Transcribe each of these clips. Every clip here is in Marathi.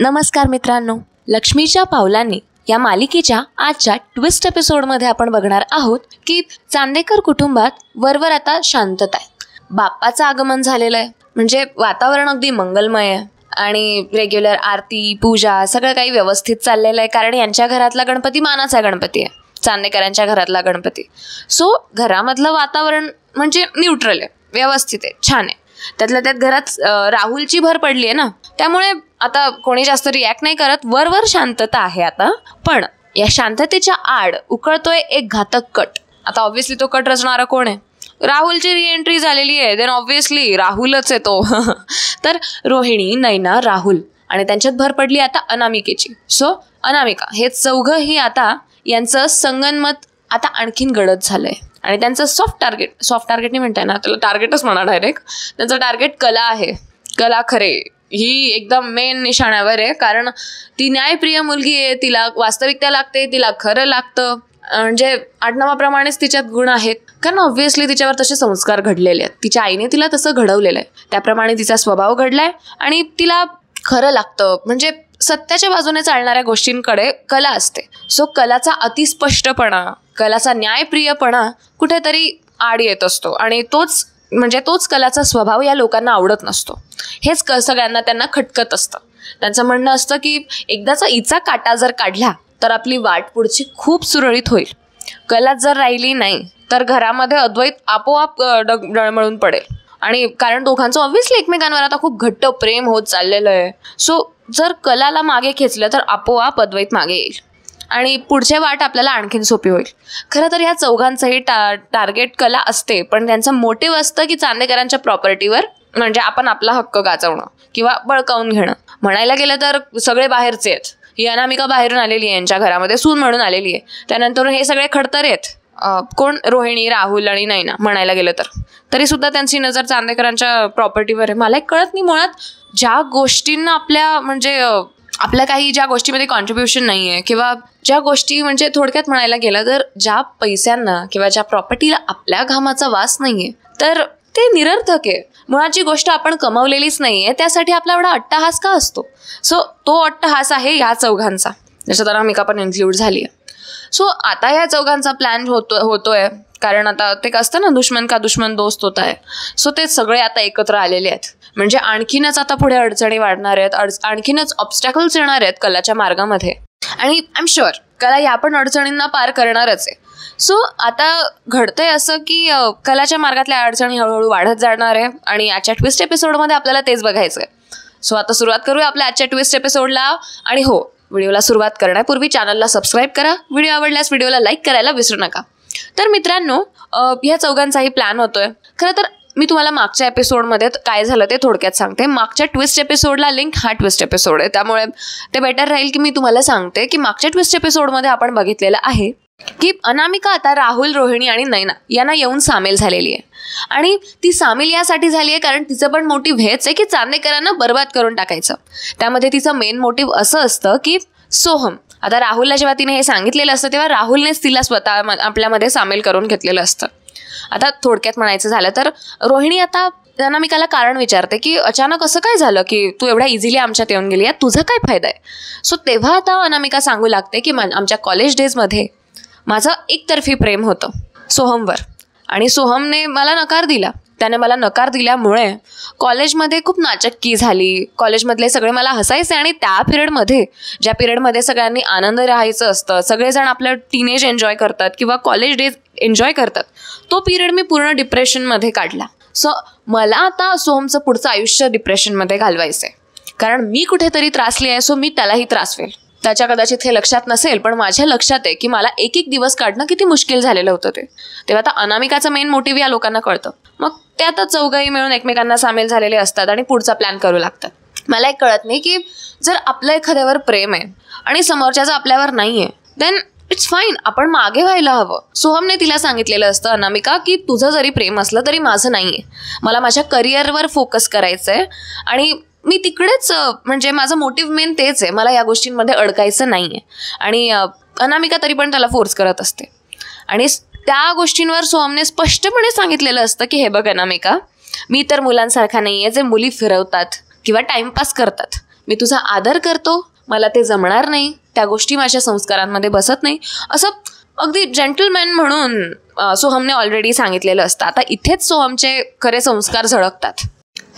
नमस्कार मित्रांनो, लक्ष्मीच्या पावलांनी या मालिकेच्या आजच्या ट्विस्ट एपिसोडमध्ये आपण बघणार आहोत की चांदेकर कुटुंबात वरवर आता शांतता आहे. बाप्पाचं आगमन झालेलं आहे, म्हणजे वातावरण अगदी मंगलमय आहे आणि रेग्युलर आरती पूजा सगळं काही व्यवस्थित चाललेलं आहे. कारण यांच्या घरातला गणपती मानाचा गणपती आहे, चांदेकरांच्या घरातला गणपती. सो घरामधलं वातावरण म्हणजे न्यूट्रल आहे, व्यवस्थित आहे, छान आहे. त्यातल्या त्यात घरात राहुलची भर पडली आहे ना, त्यामुळे आता कोणी जास्त रिॲक्ट नाही करत. वरवर शांतता आहे आता. पण या शांततेच्या आड उकळतोय एक घातक कट. आता ऑब्व्हियसली तो कट रचणारा कोण आहे? राहुलची रिएंट्री झालेली आहे, देन ऑब्व्हियसली राहुलच आहे तो. तर रोहिणी, नैना, राहुल आणि त्यांच्यात भर पडली आता अनामिकेची. सो अनामिका हे चौघंही आता यांचं संगनमत आता आणखीन गडद झालंय आणि त्यांचं सॉफ्ट टार्गेट नाही म्हणताय ना, त्याला टार्गेटच म्हणा डायरेक्ट. त्यांचं टार्गेट कला आहे. कला खरे ही एकदम मेन निशाण्यावर आहे, कारण ती न्यायप्रिय मुलगी आहे, तिला वास्तविकता लागते, तिला खरं लागतं. म्हणजे आडनावाप्रमाणेच तिच्यात गुण आहेत, कारण ऑब्व्हियसली तिच्यावर तसे संस्कार घडलेले आहेत. तिच्या आईने तिला तसं घडवलेलं आहे, त्याप्रमाणे तिचा स्वभाव घडलाय आणि तिला खरं लागतं. म्हणजे सत्याच्या बाजूने चालणाऱ्या गोष्टींकडे कला असते. सो कलाचा अतिस्पष्टपणा, कलाचा न्यायप्रियपणा कुठेतरी आड येत असतो आणि तोच कलाचा स्वभाव या लोकांना आवडत नसतो. हेच सगळ्यांना त्यांना खटकत असतं. त्यांचं म्हणणं असतं की एकदाचा इचा काटा जर काढला तर आपली वाट पुढची खूप सुरळीत होईल. कला जर राहिली नाही तर घरामध्ये अद्वैत आपोआप डळमळून पडेल. आणि कारण दोघांचं ऑब्व्हियसली एकमेकांवर आता खूप घट्ट प्रेम होत चाललेलं आहे. सो जर कलाला मागे खेचलं तर आपोआप अद्वैत मागे येईल आणि पुढचे वाट आपल्याला आणखीन सोपी होईल. खरं तर या चौघांचंही टार्गेट कला असते, पण त्यांचं मोटिव्ह असतं की चांदेकरांच्या प्रॉपर्टीवर म्हणजे आपण आपला हक्क गाजवणं किंवा बळकावून घेणं. म्हणायला गेलं तर सगळे बाहेरचे आहेत. ही अनामिका बाहेरून आलेली आहे, यांच्या घरामध्ये सून म्हणून आलेली आहे. त्यानंतर हे सगळे खडतर आहेत. कोण? रोहिणी, राहुल आणि नैना. म्हणायला गेलं तर तरी सुद्धा त्यांची नजर चांदेकरांच्या प्रॉपर्टीवर आहे. मला एक कळत नाही, मुळात ज्या गोष्टींना आपल्या काही ज्या गोष्टीमध्ये कॉन्ट्रीब्युशन नाही आहे किंवा ज्या गोष्टी म्हणजे थोडक्यात म्हणायला गेलं तर ज्या पैशांना किंवा ज्या प्रॉपर्टीला आपल्या घामाचा वास नाही आहे तर ते निरर्थक आहे. मुळात जी गोष्ट आपण कमावलेलीच नाही आहे त्यासाठी आपला एवढा अट्टहास का असतो? सो तो अट्टहास आहे ह्या चौघांचा, ज्याच्यात अनामिका पण इन्क्लूड झाली आहे. सो आता ह्या चौघांचा प्लॅन होतोय कारण आता ते असतं ना, दुश्मन का दुश्मन दोस्त होता है. सो ते सगळे आता एकत्र आलेले आहेत. म्हणजे आणखीनच आता पुढे अडचणी वाढणार आहेत, आणखीनच ऑब्स्टॅकल्स येणार आहेत कलाच्या मार्गामध्ये. आणि आय एम शुअर कला या पण अडचणींना पार करणारच आहे. सो आता घडतंय असं की कलाच्या मार्गातल्या अडचणी हळूहळू वाढत जाणार आहे आणि आजच्या ट्विस्ट एपिसोडमध्ये आपल्याला तेच बघायचं आहे. सो आता सुरुवात करूया आपल्या आजच्या ट्विस्ट एपिसोडला. आणि हो, व्हिडिओला सुरुवात करण्यापूर्वी चॅनलला सबस्क्राईब करा. व्हिडिओ आवडल्यास व्हिडिओला लाईक करायला विसरू नका. तर मित्रांनो, ह्या चौघांचाही प्लॅन होतोय. खरं तर मी तुम्हाला मागच्या एपिसोडमध्ये काय झालं ते थोडक्यात सांगते. मागच्या ट्विस्ट एपिसोडला लिंक हा ट्विस्ट एपिसोड आहे, त्यामुळे ते बेटर राहील की मी तुम्हाला सांगते की मागच्या ट्विस्ट एपिसोडमध्ये आपण बघितलेलं आहे की अनामिका आता राहुल, रोहिणी आणि नैना यांना येऊन सामील झालेली आहे. आणि ती सामील यासाठी झाली आहे कारण तिचं पण मोटिव्ह हेच आहे की चांदेकरांना बर्बाद करून टाकायचं. त्यामध्ये तिचं मेन मोटिव्ह असं असतं की सोहम, आता राहुलला जेव्हा तिने हे सांगितलेलं असतं तेव्हा राहुलनेच तिला स्वतः आपल्यामध्ये सामील करून घेतलेलं असतं. आता थोडक्यात म्हणायचं झालं तर रोहिणी आता अनामिकाला कारण विचारते की अचानक असं काय झालं की तू एवढ्या इझिली आमच्यात येऊन गेली, यात तुझा काय फायदा आहे? सो तेव्हा आता अनामिका सांगू लागते की आमच्या कॉलेज डेजमध्ये माझं एकतर्फी प्रेम होतं सोहमवर आणि सोहमने मला नकार दिला. त्याने मला नकार दिल्यामुळे कॉलेजमध्ये खूप नाचक्की झाली. कॉलेजमधले सगळे मला हसायचे आणि त्या पिरियडमध्ये, ज्या पिरियडमध्ये सगळ्यांनी आनंद राहायचं असतं, सगळेजण आपलं टीनेज एन्जॉय करतात किंवा कॉलेज डेज एन्जॉय करतात, तो पिरियड मी पूर्ण डिप्रेशनमध्ये काढला. सो मला आता सोहमचं पुढचं आयुष्य डिप्रेशनमध्ये घालवायचं आहे, कारण मी कुठेतरी त्रासली आहे. सो मी त्यालाही त्रास होईल. त्याच्या कदाचित हे लक्षात नसेल, पण माझ्या लक्षात आहे की मला एक दिवस काढणं किती मुश्किल झालेलं होतं ते. तेव्हा आता अनामिकाचं मेन मोटिव्ह या लोकांना कळतं. मग ते आता चौघही मिळून एकमेकांना सामील झालेले असतात आणि पुढचा प्लॅन करू लागतात. मला एक कळत नाही की जर आपलं एखाद्यावर प्रेम आहे आणि समोरच्याचं आपल्यावर नाही आहे, देन इट्स फाईन, आपण मागे व्हायला हवं. सोहमने तिला सांगितलेलं असतं, अनामिका, की तुझं जरी प्रेम असलं तरी माझं नाही आहे. मला माझ्या करिअरवर फोकस करायचं आहे आणि मी तिकडेच म्हणजे माझं मोटिव्ह मेन तेच आहे, मला या गोष्टींमध्ये अडकायचं नाही आहे. आणि अनामिका तरी पण त्याला फोर्स करत असते आणि त्या गोष्टींवर सोहमने स्पष्टपणे सांगितलेलं असतं की हे बघ अनामिका, मी तर मुलांसारखा नाही आहे जे मुली फिरवतात किंवा टाइमपास करतात. मी तुझा आदर करतो, मला ते जमणार नाही, त्या गोष्टी माझ्या संस्कारांमध्ये बसत नाही, असं अगदी जेंटलमॅन म्हणून सोहमने ऑलरेडी सांगितलेलं असतं. आता इथेच सोहमचे खरे संस्कार झळकतात.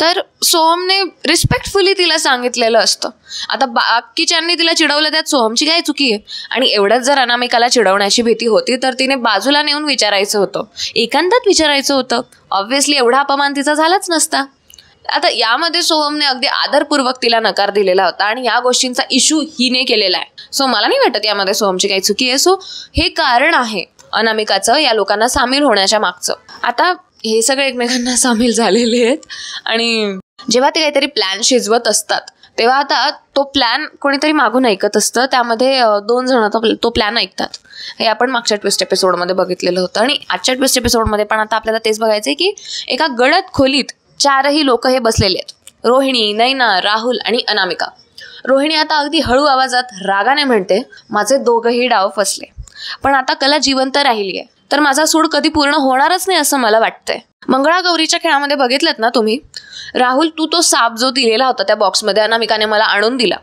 तर सोहमने रिस्पेक्टफुली तिला सांगितलेलं असतं. आता बाकीच्यांनी तिला चिडवलं, त्यात सोहमची काय चुकी आहे? आणि एवढंच जर अनामिकाला चिडवण्याची भीती होती तर तिने बाजूला नेऊन विचारायचं होतं, एकांतात विचारायचं होतं. ऑब्व्हियसली एवढा अपमान तिचा झालाच नसता. आता यामध्ये सोहमने अगदी आदरपूर्वक तिला नकार दिलेला होता आणि या गोष्टींचा इश्यू हिने केलेला आहे. सो मला नाही वाटत यामध्ये सोहमची काही चुकी आहे. सो हे कारण आहे अनामिकाचं या लोकांना सामील होण्याच्या मागचं. आता हे सगळे एकमेकांना सामील झालेले आहेत आणि जेव्हा ते काहीतरी प्लॅन शिजवत असतात तेव्हा आता तो प्लॅन कोणीतरी मागून ऐकत असतं. त्यामध्ये 2 जण तो प्लॅन ऐकतात. हे आपण मागच्या ट्विस्ट एपिसोडमध्ये बघितलेलं होतं आणि आजच्या ट्विस्ट एपिसोडमध्ये पण आता आपल्याला तेच बघायचं आहे की एका गडद खोलीत 4ही लोक हे बसलेले आहेत. रोहिणी, नैना, राहुल आणि अनामिका. रोहिणी आता अगदी हळू आवाजात रागाने म्हणते, माझे दोघंही डाव फसले, पण आता कला जिवंत राहिली आहे तर माझा सूड कधी पूर्ण होणारच नाही असं मला वाटतंय. मंगळागौरीच्या खेळामध्ये बघितलं ना तुम्ही, राहुल तू तो साप जो दिलेला होता त्या बॉक्समध्ये अनामिकाने मला आणून दिला,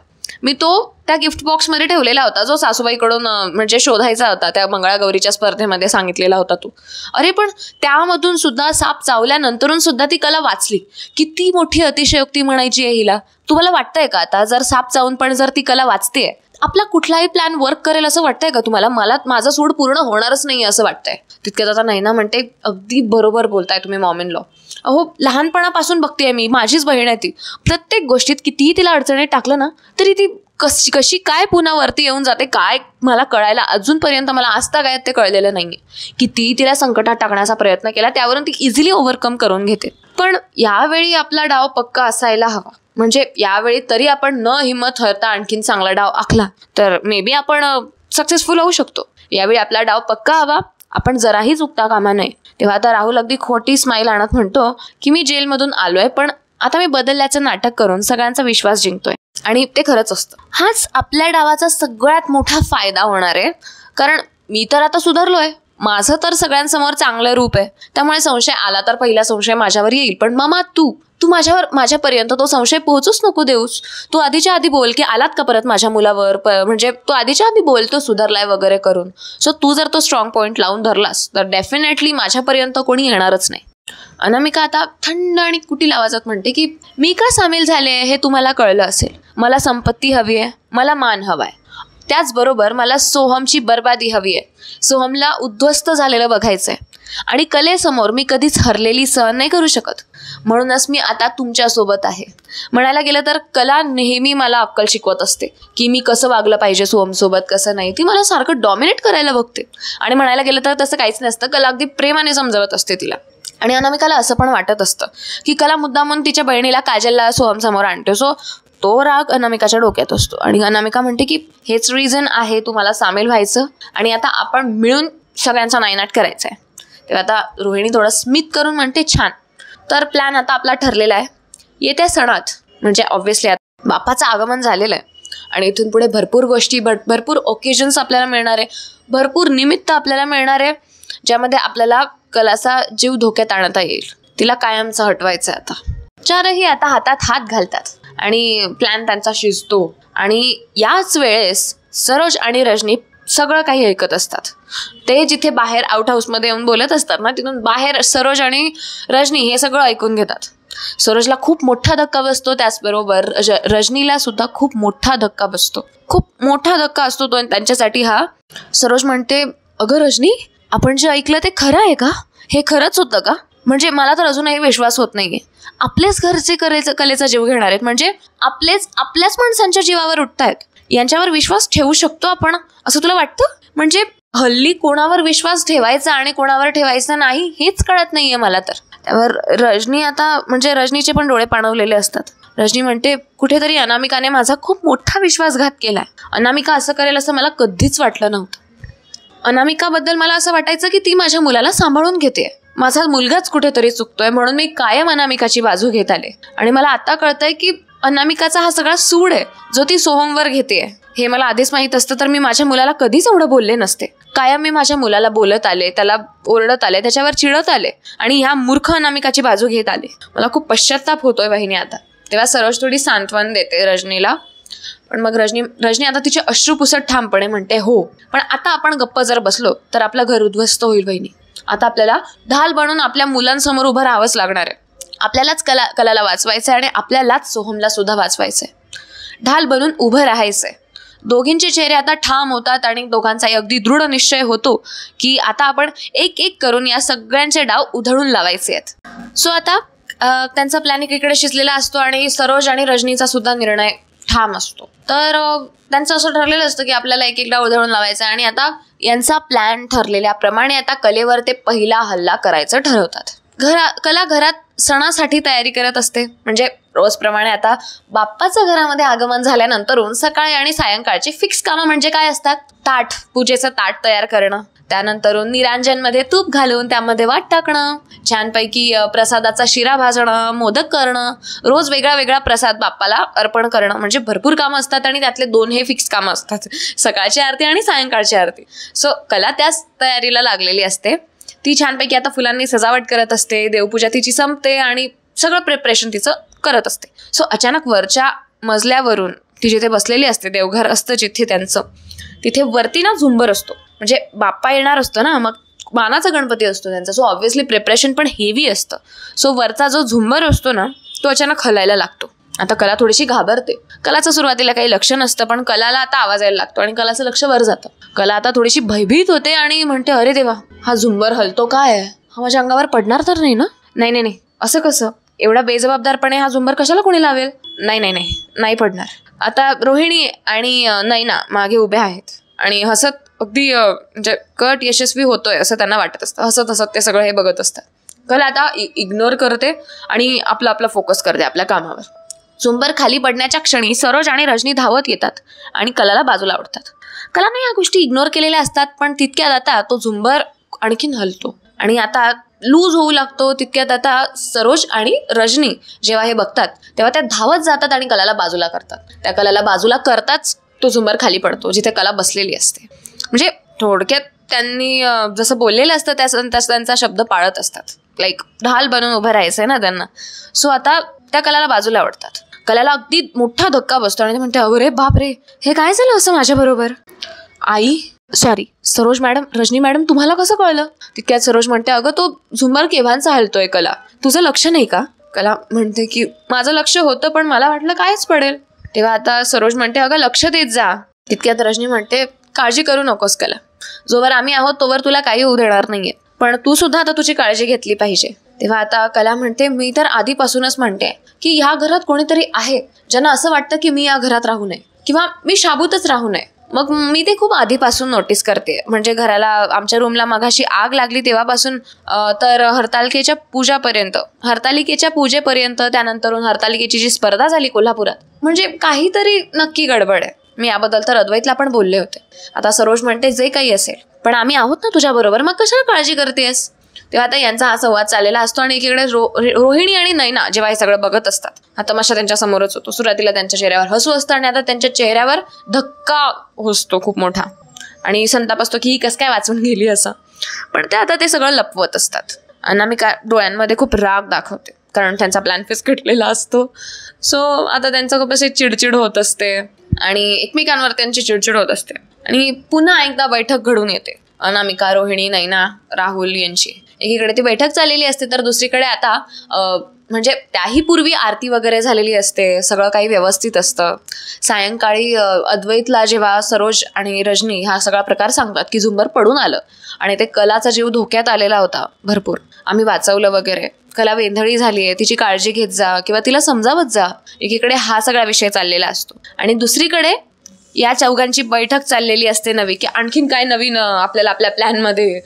मी तो त्या गिफ्ट बॉक्समध्ये ठेवलेला होता जो सासूबाईकडून म्हणजे शोधायचा होता त्या मंगळागौरीच्या स्पर्धेमध्ये सांगितलेला होता तू. अरे पण त्यामधून सुद्धा साप चावल्यानंतरून सुद्धा ती कला वाचली. किती मोठी अतिशयोक्ती म्हणायची आहे हिला. तुम्हाला वाटतंय का आता जर साप चावून पण जर ती कला वाचतेय, आपला कुठलाही प्लॅन वर्क करेल असं वाटतंय का तुम्हाला? मला माझा सूड पूर्ण होणारच नाही असं वाटतंय. तितक्यात आता नैना म्हणते, अगदी बरोबर बोलताय तुम्ही मॉम इन लॉ. अहो लहानपणापासून बघतेय मी, माझीच बहीण आहे ती. प्रत्येक गोष्टीत कितीही तिला अडचणीत टाकलं ना तरी ती कशी काय पुन्हा वरती येऊन जाते काय मला कळायला अजूनपर्यंत मला आजतागायत ते कळलेलं नाहीये. कितीही तिला संकटात टाकण्याचा प्रयत्न केला त्यावरून ती इझिली ओव्हरकम करून घेते. पण यावेळी आपला डाव पक्का असायला हवा. म्हणजे यावेळी तरी आपण न हिंमत हरता आणखीन चांगला डाव आखला तर मे बी आपण सक्सेसफुल होऊ शकतो. यावेळी आपला डाव पक्का हवा, आपण जराही चुकता कामा नये. तेव्हा आता राहुल अगदी खोटी स्माईल आणत म्हणतो की मी जेलमधून आलोय पण आता मी बदलल्याचं नाटक करून सगळ्यांचा विश्वास जिंकतोय. आणि ते खरंच असतं. हाच आपल्या डावाचा सगळ्यात मोठा फायदा होणार आहे. कारण मी तर आता सुधारलोय, माझं तर सगळ्यांसमोर चांगलं रूप आहे, त्यामुळे संशय आला तर पहिला संशय माझ्यावर येईल. पण मामा तू माझ्यापर्यंत तो संशय पोहोचूच नको देऊस. तू आधीच्या आधी बोल की आलात का परत माझ्या मुलावर, म्हणजे तू आधीच्या आधी बोल तो सुधारलाय वगैरे करून. सो तू जर तो स्ट्रॉंग पॉईंट लावून धरलास तर डेफिनेटली माझ्यापर्यंत कोणी येणारच नाही. अनामिका आता थंड आणि कुटील आवाजात म्हणते की मी का सामील झाले हे तुम्हाला कळलं असेल. मला संपत्ती हवी आहे, मला मान हवाय, त्याचबरोबर मला सोहमची बर्बादी हवी आहे. सोहमला उद्ध्वस्त झालेलं बघायचंय आणि कलेसमोर मी कधीच हरलेली सहन नाही करू शकत. म्हणूनच मी आता तुमच्यासोबत आहे. म्हणायला गेलं तर कला नेहमी मला अक्कल शिकवत असते की मी कसं वागलं पाहिजे सोहमसोबत, कसं नाही. ती मला सारखं डॉमिनेट करायला बघते आणि म्हणायला गेलं तर तसं काहीच नसतं. कला अगदी प्रेमाने समजावत असते तिला. आणि अनामिकाला असं पण वाटत असतं की कला मुद्दामून तिच्या बहिणीला काजलला सोहमसमोर आणते. सो तो राग अनामिकाच्या डोक्यात असतो आणि अनामिका म्हणते की हेच रिझन आहे तुम्हाला सामील व्हायचं आणि आता आपण मिळून सगळ्यांचा नायनाट करायचा आहे. तेव्हा आता रोहिणी थोडं स्मित करून म्हणते छान, तर प्लॅन आता आपला ठरलेला आहे. येत्या सणात म्हणजे ऑब्व्हियसली आता बापाचं आगमन झालेलं आहे आणि इथून पुढे भरपूर गोष्टी भरपूर ओकेजन्स आपल्याला मिळणार आहे, भरपूर निमित्त आपल्याला मिळणार आहे ज्यामध्ये आपल्याला कलाचा जीव धोक्यात आणता येईल. तिला कायमचा हटवायचं आहे. आता 4ही आता हातात हात घालतात आणि प्लॅन त्यांचा शिजतो आणि याच वेळेस सरोज आणि रजनी सगळं काही ऐकत असतात. ते जिथे बाहेर आउट हाऊसमध्ये येऊन बोलत असतात ना, तिथून बाहेर सरोज आणि रजनी हे सगळं ऐकून घेतात. सरोजला खूप मोठा धक्का बसतो, त्याचबरोबर रजनीला सुद्धा खूप मोठा धक्का बसतो. खूप मोठा धक्का असतो तो त्यांच्यासाठी हा. सरोज म्हणते, अगं रजनी, आपण जे ऐकलं ते खरं आहे का? हे खरंच होतं का? म्हणजे मला तर अजूनही विश्वास होत नाहीये. आपलेच घरचे कलेचा जीव घेणार आहेत, म्हणजे आपल्याच माणसांच्या जीवावर उठतायत. यांच्यावर विश्वास ठेवू शकतो आपण असं तुला वाटतं? म्हणजे हल्ली कोणावर विश्वास ठेवायचा आणि कोणावर ठेवायचा नाही हेच कळत नाहीये मला तर. त्यावर रजनी आता म्हणजे रजनीचे पण डोळे पाणवलेले असतात. रजनी म्हणते, कुठेतरी अनामिकाने माझा खूप मोठा विश्वासघात केलाय. अनामिका असं करेल असं मला कधीच वाटलं नव्हतं. अनामिकाबद्दल मला असं वाटायचं की ती माझ्या मुलाला सांभाळून घेते, माझा मुलगाच कुठेतरी चुकतोय, म्हणून मी कायम अनामिकाची बाजू घेत आले. आणि मला आता कळतंय की अनामिकाचा हा सगळा सूड आहे जो ती सोहमवर घेते. हे मला आधीच माहीत असतं तर मी माझ्या मुलाला कधीच एवढं बोलले नसते. कायम मी माझ्या मुलाला बोलत आले, त्याला ओरडत आले, त्याच्यावर चिडत आले आणि ह्या मूर्ख अनामिकाची बाजू घेत आले. मला खूप पश्चाताप होतोय वहिनी आता. तेव्हा सरोज थोडी सांत्वन देते रजनीला. पण मग रजनी आता तिचे अश्रू पुसत ठामपणे म्हणते, हो पण आता आपण गप्प जर बसलो तर आपलं घर उद्ध्वस्त होईल वहिनी. आता आपल्याला ढाल बनून आपल्या मुलांसमोर उभं राहावंच लागणार आहे. आपल्यालाच कलाला वाचवायचंय आणि आपल्यालाच सोहमला सुद्धा वाचवायचंय. ढाल बनून उभं राहायचंय. दोघींचे चेहरे आता ठाम होतात आणि दोघांचाही अगदी दृढ निश्चय होतो की आता आपण एक एक करून या सगळ्यांचे डाव उधळून लावायचे आहेत. सो आता त्यांचा प्लॅन एकीकडे शिजलेला असतो आणि सरोज आणि रजनीचा सुद्धा निर्णय ठाम असतो. तर त्यांचं असं ठरलेलं असतं की आपल्याला एक एक डाव उधळून लावायचा आणि आता यांचा प्लॅन ठरलेल्याप्रमाणे आता कलेवर ते पहिला हल्ला करायचं ठरवतात. कला घरात सणासाठी तयारी करत असते. म्हणजे रोजप्रमाणे आता बाप्पाचं घरामध्ये आगमन झाल्यानंतरून सकाळी आणि सायंकाळची फिक्स कामं म्हणजे काय असतात? पूजेचं ताट तयार करणं, त्यानंतरून निरांजनमध्ये तूप घालून त्यामध्ये वाट टाकणं, छानपैकी प्रसादाचा शिरा भाजणं, मोदक करणं, रोज वेगळा वेगळा प्रसाद बाप्पाला अर्पण करणं. म्हणजे भरपूर कामं असतात आणि त्यातले 2 हे फिक्स कामं असतात, सकाळची आरती आणि सायंकाळची आरती. सो कला त्याच तयारीला लागलेली असते. ती छानपैकी आता फुलांनी सजावट करत असते, देवपूजा तिची संपते आणि सगळं प्रिपरेशन तिचं करत असते. सो अचानक वरच्या मजल्यावरून ती जिथे बसलेली असते, देवघर असतं जिथे त्यांचं, तिथे वरती ना झुंबर असतो. म्हणजे बाप्पा येणार असतो ना, मग मानाचा गणपती असतो त्यांचा. सो ऑब्व्हियसली प्रिपरेशन पण हेवी असतं. सो वरचा जो झुंबर असतो ना तो अचानक हलायला लागतो. आता कला थोडीशी घाबरते. कलाचं सुरुवातीला काही लक्ष नसतं पण कलाला आता आवाज यायला लागतो आणि कलाचं लक्ष वर जातं. कला आता थोडीशी भयभीत होते आणि म्हणते, अरे देवा, हा झुंबर हलतो काय? हा माझ्या अंगावर पडणार तर नाही ना? नाही, असं कसं? एवढा बेजबाबदारपणे हा झुंबर कशाला कोणी लावेल? नाही पडणार. आता रोहिणी आणि नैना मागे उभ्या आहेत आणि हसत अगदी म्हणजे कट यशस्वी होतोय असं त्यांना वाटत असतं. हसत हसत ते सगळं हे बघत असतात. कला आता इग्नोर करते आणि आपला फोकस करते आपल्या कामावर. झुंबर खाली पडण्याच्या क्षणी सरोज आणि रजनी धावत येतात आणि कलाला बाजूला ओढतात. कलाने या गोष्टी इग्नोर केलेल्या असतात पण तितक्यात आता तो झुंबर आणखीन हलतो आणि आता लूज होऊ लागतो. तितक्यात आता सरोज आणि रजनी जेव्हा हे बघतात तेव्हा त्या धावत जातात आणि कलाला बाजूला करतात. त्या कलाला बाजूला करताच तो झुंबर खाली पडतो जिथे कला बसलेली असते. म्हणजे थोडक्यात त्यांनी जसं बोललेलं असतं त्यांचा शब्द पाळत असतात. लाईक ढाल बनून उभं राहायचंय ना त्यांना. सो आता त्या कलाला बाजूला ओढतात. कलाला अगदी मोठा धक्का बसतो आणि ते म्हणते, अरे बापरे, हे काय झालं असं माझ्याबरोबर? सरोज मॅडम, रजनी मॅडम, तुम्हाला कसं कळलं? तितक्यात सरोज म्हणते, अगं तो झुंबर केव्हांचा हलतोय कला, तुझं लक्ष नाही का? कला म्हणते की माझं लक्ष होतं पण मला वाटलं कायच पडेल. तेव्हा आता सरोज म्हणते, अगं लक्ष देत जा. तितक्यात रजनी म्हणते, काळजी करू नकोस कला, जोवर आम्ही आहोत तोवर तुला काही होऊ देणार नाहीये, पण तू सुद्धा आता तुझी काळजी घेतली पाहिजे. तेव्हा आता कला म्हणते, मी तर आधीपासूनच म्हणते की ह्या घरात कोणीतरी आहे ज्यांना असं वाटतं की मी या घरात राहू नये किंवा मी शाबूतच राहू नये. मग मी ते खूप आधीपासून नोटीस करते. म्हणजे घराला, आमच्या रूमला मगाशी आग लागली तेव्हापासून तर हरतालिकेच्या पूजेपर्यंत, त्यानंतरून हरतालिकेची जी स्पर्धा झाली कोल्हापुरात, म्हणजे काहीतरी नक्की गडबड आहे. मी याबद्दल तर अद्वैतला पण बोलले होते. आता सरोज म्हणते, जे काही असेल पण आम्ही आहोत ना तुझ्या बरोबर, मग कशाला काळजी करतेस? तेव्हा आता यांचा हा संवाद चाललेला असतो आणि एकीकडे रोहिणी आणि नैना जेव्हा हे सगळं बघत असतात, हा तमाशा त्यांच्या समोरच होतो. सुरुवातीला त्यांच्या चेहऱ्यावर हसू असतं आणि आता त्यांच्या चेहऱ्यावर धक्का होतो खूप मोठा आणि संताप असतो की ही कसं काय वाचून गेली असं. पण ते सगळं लपवत असतात. अनामिका डोळ्यांमध्ये खूप राग दाखवते कारण त्यांचा प्लॅन फिसकटलेला असतो. सो आता त्यांचं खूप असे चिडचिड होत असते आणि एकमेकांवर त्यांची चिडचिड होत असते आणि पुन्हा एकदा बैठक घडून येते. अनामिका, रोहिणी, नैना, राहुल यांची एकीकडे ती बैठक चाललेली असते तर दुसरीकडे आता म्हणजे त्याही पूर्वी आरती वगैरे झालेली असते, सगळं काही व्यवस्थित असतं. सायंकाळी अद्वैतला जेव्हा सरोज आणि रजनी हा सगळा प्रकार सांगतात की झुंबर पडून आलं आणि ते कलाचा जीव धोक्यात आलेला होता भरपूर, आम्ही वाचवलं वगैरे, कला वेंधळी झाली आहे, तिची काळजी घेत जा किंवा तिला समजावत जा. एकीकडे हा सगळा विषय चाललेला असतो आणि दुसरीकडे या चौघांची बैठक चाललेली असते नवी, की आणखीन काय नवीन आपल्याला आपल्या प्लॅनमध्ये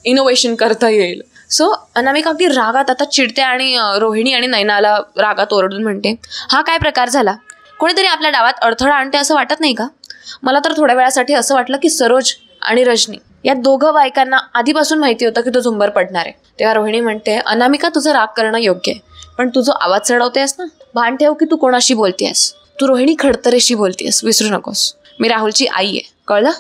इनोव्हेशन करता येईल. सो अनामिका अगदी रागात आता चिडते आणि रोहिणी आणि नैनाला रागात ओरडून म्हणते, हा काय प्रकार झाला? कोणीतरी आपल्या डावात अडथळा आणते असं वाटत नाही का? मला तर थोड्या वेळासाठी असं वाटलं की सरोज आणि रजनी या दोघं बायकांना आधीपासून माहिती होतं की तो झुंबर पडणार आहे. तेव्हा रोहिणी म्हणते, अनामिका तुझं राग करणं योग्य आहे पण तू जो आवाज चढवतेस ना, भान ठेव की तू कोणाशी बोलतेस. तू रोहिणी खडतरेशी बोलतेस, विसरू नकोस. मी राहुलची आई आहे, कळलं?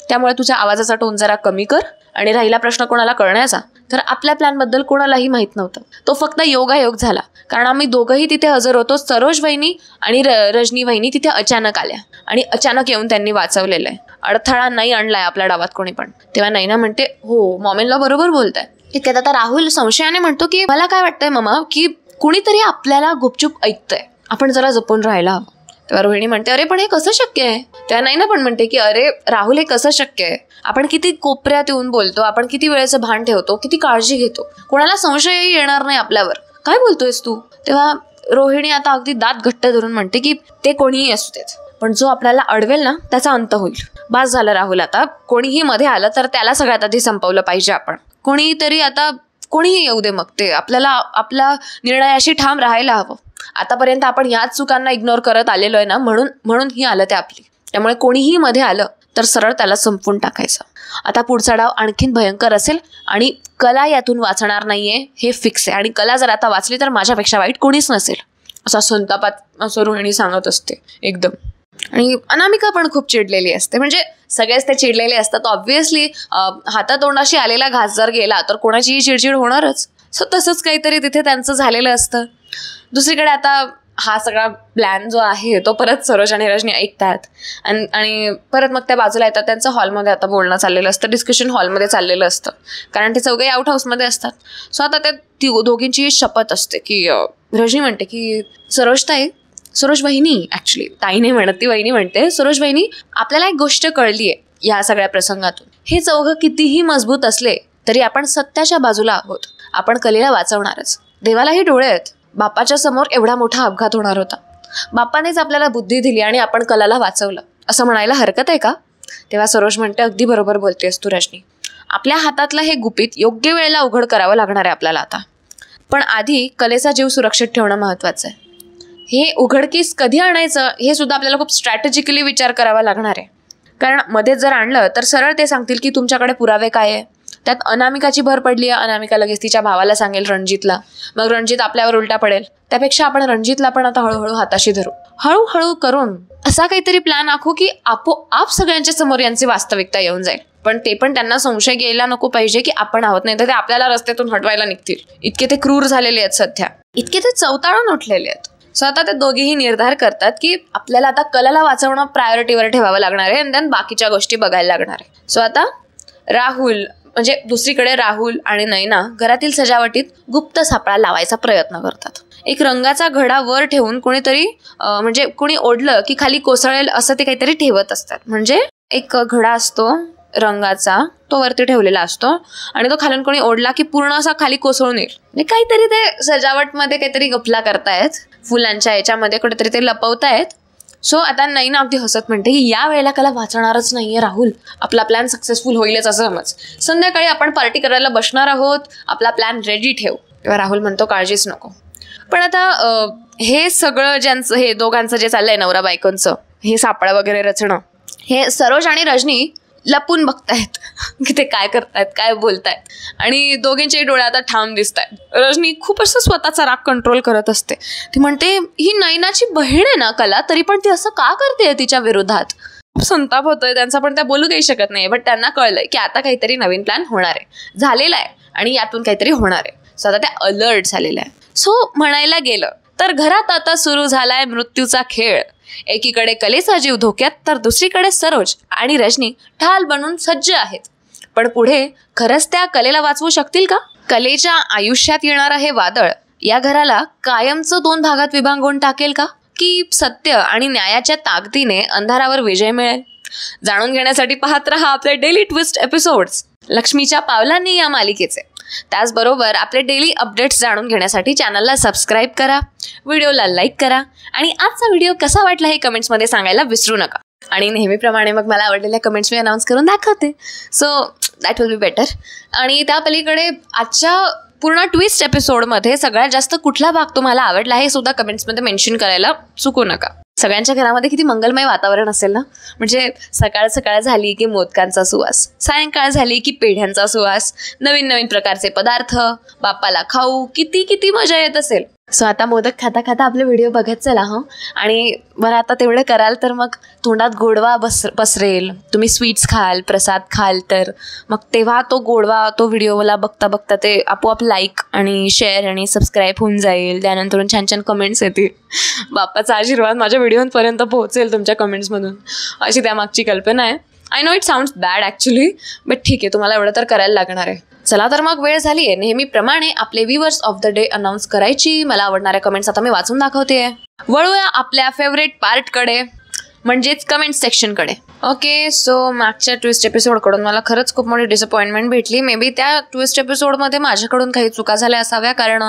त्यामुळे तुझ्या आवाजाचा टोन जरा कमी कर आणि राहिला प्रश्न कोणाला कळण्याचा तर आपल्या प्लॅनबद्दल कोणालाही माहीत नव्हतं. तो फक्त योगायोग झाला, कारण आम्ही दोघंही तिथे हजर होतो. सरोज वहिनी आणि रजनी वहिनी तिथे अचानक आल्या आणि अचानक येऊन त्यांनी वाचवलेलं आहे. अडथळा नाही आणलाय आपल्या डावात कोणी पण. तेव्हा नैना म्हणते, हो मॉमेनला बरोबर बोलताय. इतक्यात आता राहुल संशयाने म्हणतो की मला काय वाटतंय मम्मा की कुणीतरी आपल्याला गुपचूप ऐकतंय, आपण जरा जपून राहायला हवं. तेव्हा रोहिणी म्हणते, अरे पण हे कसं शक्य आहे. तेव्हा नैना पण म्हणते की अरे राहुल, हे कसं शक्य आहे. आपण किती कोपऱ्यात येऊन बोलतो, आपण किती वेळेचं भान ठेवतो, किती काळजी घेतो, कोणाला संशयही येणार नाही आपल्यावर. काय बोलतोयस तू. तेव्हा रोहिणी आता अगदी दात घट्ट धरून म्हणते की ते कोणीही असू देत, पण जो आपल्याला अडवेल ना त्याचा अंत होईल. बास झालं राहुल, आता कोणीही मध्ये आलं तर त्याला सगळ्यात आधी संपवलं पाहिजे आपण. कोणीतरी आता कोणीही येऊ दे, मग ते आपल्याला आपल्या निर्णयाशी ठाम राहायला हवं. आतापर्यंत आपण याच चुकांना इग्नोर करत आलेलो आहे ना, म्हणून ही आलं ते आपली. त्यामुळे कोणीही मध्ये आलं तर सरळ त्याला संपवून टाकायचं. आता पुढचा डाव आणखीन भयंकर असेल आणि कला यातून वाचणार नाहीये हे फिक्स आहे. आणि कला जर आता वाचली तर माझ्यापेक्षा वाईट कोणीच नसेल, असा संतापात असं रोहिणी सांगत असते एकदम. आणि अनामिका पण खूप चिडलेली असते. म्हणजे सगळेच ते चिडलेले असतात ऑब्व्हियसली. हातातोंडाशी आलेला घास जर गेला तर कोणाचीही चिडचिड होणारच. सो तसंच काहीतरी तिथे त्यांचं झालेलं असतं. दुसरीकडे आता हा सगळा प्लॅन जो आहे तो परत सरोज आणि रजनी ऐकतात आणि परत मग त्या बाजूला येतात. त्यांचं हॉलमध्ये आता बोलणं चाललेलं असतं, डिस्कशन हॉलमध्ये चाललेलं असतं, कारण ते चौघे आउट हाऊसमध्ये असतात. सो आता त्या दोघींची शपथ असते की रजनी म्हणते की सरोज वहिनी, ॲक्च्युली ताई नाही म्हणत, ती वहिनी म्हणते, सरोज वहिनी आपल्याला एक गोष्ट कळली आहे या सगळ्या प्रसंगातून. हे चौघं कितीही मजबूत असले तरी आपण सत्याच्या बाजूला आहोत. आपण कलेला वाचवणारच. देवालाही डोळे आहेत. बाप्पाच्या समोर एवढा मोठा अपघात होणार होता, बाप्पानेच आपल्याला बुद्धी दिली आणि आपण कलाला वाचवलं, असं म्हणायला हरकत आहे का. तेव्हा सरोज म्हणते, अगदी बरोबर बोलतेस तू रजनी. आपल्या हातातलं हे गुपित योग्य वेळेला उघड करावं लागणार आहे आपल्याला आता. पण आधी कलेचा जीव सुरक्षित ठेवणं महत्त्वाचं आहे. हे उघडकीस कधी आणायचं हे सुद्धा आपल्याला खूप स्ट्रॅटेजिकली विचार करावा लागणार आहे. कारण मध्येच जर आणलं तर सरळ ते सांगतील की तुमच्याकडे पुरावे काय आहे. त्यात अनामिकाची भर पडली आहे. अनामिका लगेच तिच्या भावाला सांगेल, रणजितला. मग रणजित आपल्यावर उलटा पडेल. त्यापेक्षा आपण रणजितला पण आता हळूहळू हाताशी धरू. हळूहळू करून असा काहीतरी प्लॅन आखू की आपोआप सगळ्यांच्या समोर यांची वास्तविकता येऊन जाईल. पण ते पण त्यांना संशय घ्यायला नको पाहिजे की आपण आहोत, नाही तर ते आपल्याला रस्त्यातून हटवायला निघतील. इतके ते क्रूर झालेले आहेत सध्या, इतके ते चवताळून उठलेले आहेत. सो आता ते दोघेही निर्धार करतात की आपल्याला आता कलाला वाचवणं प्रायोरिटीवर ठेवावं लागणार आहे आणि देन बाकीच्या गोष्टी बघायला लागणार आहे. सो आता राहुल, म्हणजे दुसरीकडे राहुल आणि नैना घरातील सजावटीत गुप्त सापळा लावायचा प्रयत्न करतात. एक रंगाचा घडा वर ठेवून कोणीतरी म्हणजे कोणी ओढलं की खाली कोसळेल असं ते काहीतरी ठेवत असतात. म्हणजे एक घडा असतो रंगाचा, तो वरती ठेवलेला असतो आणि तो खालून कोणी ओढला की पूर्ण असा खाली कोसळून येईल. म्हणजे काहीतरी ते सजावटमध्ये काहीतरी गफला करतायत, फुलांच्या याच्यामध्ये कुठेतरी ते लपवतायत. सो आता नैना अगदी हसत म्हणते की या वेळेला कला वाचणारच नाहीये राहुल, आपला प्लॅन सक्सेसफुल होईलच असं समज. संध्याकाळी आपण पार्टी करायला बसणार आहोत, आपला प्लॅन रेडी ठेव. तेव्हा राहुल म्हणतो, काळजीच नको. पण आता हे सगळं ज्यांचं, हे दोघांचं जे चाललंय नवरा बायकोंचं, हे सापळा वगैरे रचणं, हे सरोज आणि रजनी लपून बघतायत की ते काय करतायत, काय बोलतायत. आणि दोघींचे डोळे आता ठाम दिसत आहेत. रजनी खूप असं स्वतःचा राग कंट्रोल करत असते. ती म्हणते, ही नैनाची बहीण आहे ना कला, तरी पण ती असं का करते तिच्या विरोधात. संताप होतोय त्यांचा, पण त्या बोलू काही शकत नाही. बट त्यांना कळलंय की आता काहीतरी नवीन प्लॅन होणार आहे, झालेला आहे आणि यातून काहीतरी होणार आहे. सो आता त्या अलर्ट झालेल्या आहे. सो म्हणायला गेलं तर घरात आता सुरू झालाय मृत्यूचा खेळ. एकीकडे कलेचा जीव धोक्यात तर दुसरीकडे सरोज आणि रजनी ढाल बनून सज्ज आहेत. पण पुढे खरंच त्या कलेला वाचवू शकतील का. कलेच्या आयुष्यात येणारं हे वादळ या घराला कायमचं 2 भागात विभागून टाकेल का, की सत्य आणि न्यायाच्या ताकदीने अंधारावर विजय मिळेल. जाणून घेण्यासाठी पाहत रहा आपले डेली ट्विस्ट एपिसोड्स लक्ष्मीच्या पावलांनी या मालिकेचे. त्याचबरोबर आपले डेली अपडेट्स जाणून घेण्यासाठी चॅनलला सबस्क्राईब करा, व्हिडिओला लाईक करा आणि आजचा व्हिडिओ कसा वाटला हे कमेंट्समध्ये सांगायला विसरू नका. आणि नेहमीप्रमाणे मग मला आवडलेल्या कमेंट्स मी अनाऊन्स करून दाखवते. So that will be better. आणि त्या पलीकडे आजच्या पूर्ण ट्विस्ट एपिसोडमध्ये सगळ्यात जास्त कुठला भाग तुम्हाला आवडला हे सुद्धा कमेंट्समध्ये मेन्शन करायला चुकू नका. सगळ्यांच्या घरामध्ये किती मंगलमय वातावरण असेल ना. म्हणजे सकाळ सकाळ झाली की मोदकांचा सुवास, सायंकाळ झाली की पेढ्यांचा सुवास, नवीन नवीन प्रकारचे पदार्थ, बाप्पाला खाऊ, किती किती मजा येत असेल. सो आता मोदक खाता खाता आपले व्हिडिओ बघत चला हं. आणि बरं आता तेवढं कराल तर मग तोंडात गोडवा पसरेल. तुम्ही स्वीट्स खाल, प्रसाद खाल, तर मग तेव्हा तो गोडवा तो व्हिडिओला बघता बघता ते आपोआप लाईक आणि शेअर आणि सबस्क्राईब होऊन जाईल. त्यानंतर छान छान कमेंट्स येतील. बाप्पाचा आशीर्वाद माझ्या व्हिडिओपर्यंत पोहोचेल तुमच्या कमेंट्समधून, अशी त्यामागची कल्पना आहे. I know it sounds bad actually, but ठीक आहे, तुम्हाला एवढं तर करायला लागणार आहे. चला तर मग वेळ झाली आहे नेहमीप्रमाणे आपले viewers of the day announce करायची. मला आवडणाऱ्या कमेंट्स आता मी वाचून दाखवते. वळूया आपल्या फेवरेट पार्टकडे, म्हणजेच कमेंट सेक्शनकडे. ओके, सो मागच्या ट्विस्ट एपिसोडकडून मला खरंच खूप मोठी डिसअपॉइंटमेंट भेटली. मे बी त्या ट्विस्ट एपिसोडमध्ये माझ्याकडून काही चुका झाल्या असाव्या, कारण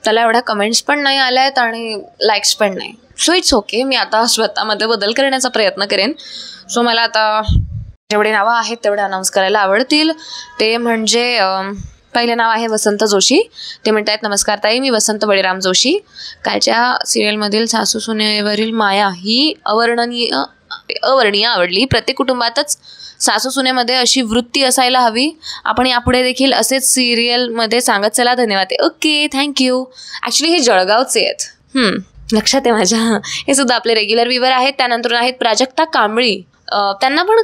त्याला एवढ्या कमेंट्स पण नाही आल्या आहेत आणि लाईक्स पण नाही. सो इट्स ओके, मी आता स्वतःमध्ये बदल करण्याचा प्रयत्न करेन. सो मला आता जेवढे नावं आहेत तेवढे अनाऊन्स करायला आवडतील. ते म्हणजे पहिले नाव आहे वसंत जोशी. ते म्हणत आहेत, नमस्कार ताई, मी वसंत बळीराम जोशी. कालच्या सिरियलमधील सासू सुनेवरील माया ही अवर्णनीय आवडली. प्रत्येक कुटुंबातच सासू सुनेमध्ये अशी वृत्ती असायला हवी. आपण यापुढे देखील असेच सिरियलमध्ये सांगत चला. धन्यवाद. Okay, thank you. ॲक्च्युली हे जळगावचे आहेत, लक्षात आहे माझ्या. हे सुद्धा आपले रेग्युलर व्ह्यूअर आहेत. त्यानंतर आहेत प्राजक्ता कांबळी. त्यांना पण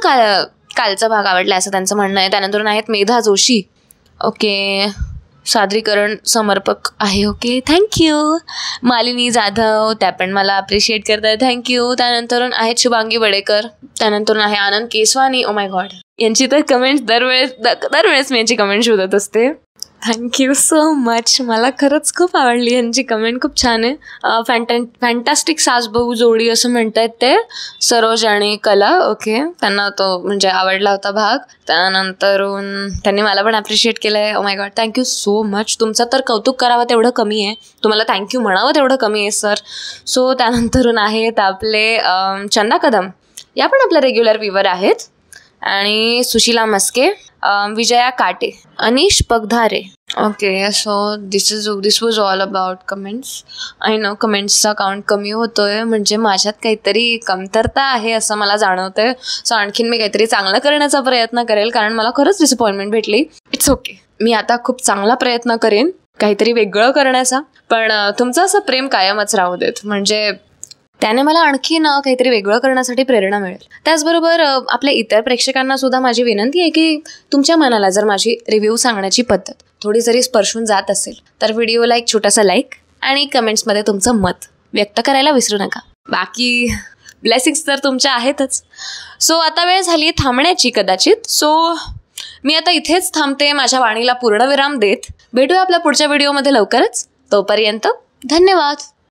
कालचा भाग आवडला असं त्यांचं म्हणणं आहे. त्यानंतर आहेत मेधा जोशी. ओके, सादरीकरण समर्पक आहे. Okay, thank you. मालिनी जाधव, त्या पण मला अप्रिशिएट करतात, थँक्यू. त्यानंतर आहेत शुभांगी वडेकर. त्यानंतर आहे आनंद केसवानी. ओ माय गॉड, यांची तर कमेंट्स दरवेळेस मी यांची कमेंट शोधत असते. Thank you so much. मला खरंच खूप आवडली यांची कमेंट, खूप छान आहे. फॅन्टॅस्टिक सासबहू जोडी असं म्हणतात ते, सरोज आणि कला. ओके, त्यांना तो म्हणजे आवडला होता भाग. त्यानंतर त्यांनी मला पण ॲप्रिशिएट केलं आहे. Oh my God, thank you so much. तुमचं तर कौतुक करावं तेवढं कमी आहे, तुम्हाला थँक्यू म्हणावं तेवढं कमी आहे सर. सो त्यानंतरून आहेत आपले चंदा कदम. या पण आपल्या रेग्युलर व्ह्यूअर आहेत. आणि Sushila Maske, Vijaya Kate, Anish Pagdhare. Okay, so this was all about comments. I know कमेंट्सचा काउंट कमी होतोय, म्हणजे माझ्यात काहीतरी कमतरता आहे असं मला जाणवतंय. सो आणखीन मी काहीतरी चांगलं करण्याचा प्रयत्न करेल, कारण मला खरंच डिसअपॉइंटमेंट भेटली. इट्स ओके, मी आता खूप चांगला प्रयत्न करेन काहीतरी वेगळं करण्याचा. पण तुमचं असं प्रेम कायमच राहू देत, म्हणजे त्याने मला आणखीन काहीतरी वेगळं करण्यासाठी प्रेरणा मिळेल. त्याचबरोबर आपल्या इतर प्रेक्षकांना सुद्धा माझी विनंती आहे की तुमच्या मनाला जर माझी रिव्ह्यू सांगण्याची पद्धत थोडी जरी स्पर्शून जात असेल तर व्हिडिओला एक छोटासा लाईक आणि कमेंट्समध्ये तुमचं मत व्यक्त करायला विसरू नका. बाकी ब्लेसिंग्स तर तुमच्या आहेतच. सो आता वेळ झाली थांबण्याची कदाचित. सो मी आता इथेच थांबते, माझ्या वाणीला पूर्णविराम देत. भेटूया आपल्या पुढच्या व्हिडिओमध्ये लवकरच. तोपर्यंत धन्यवाद.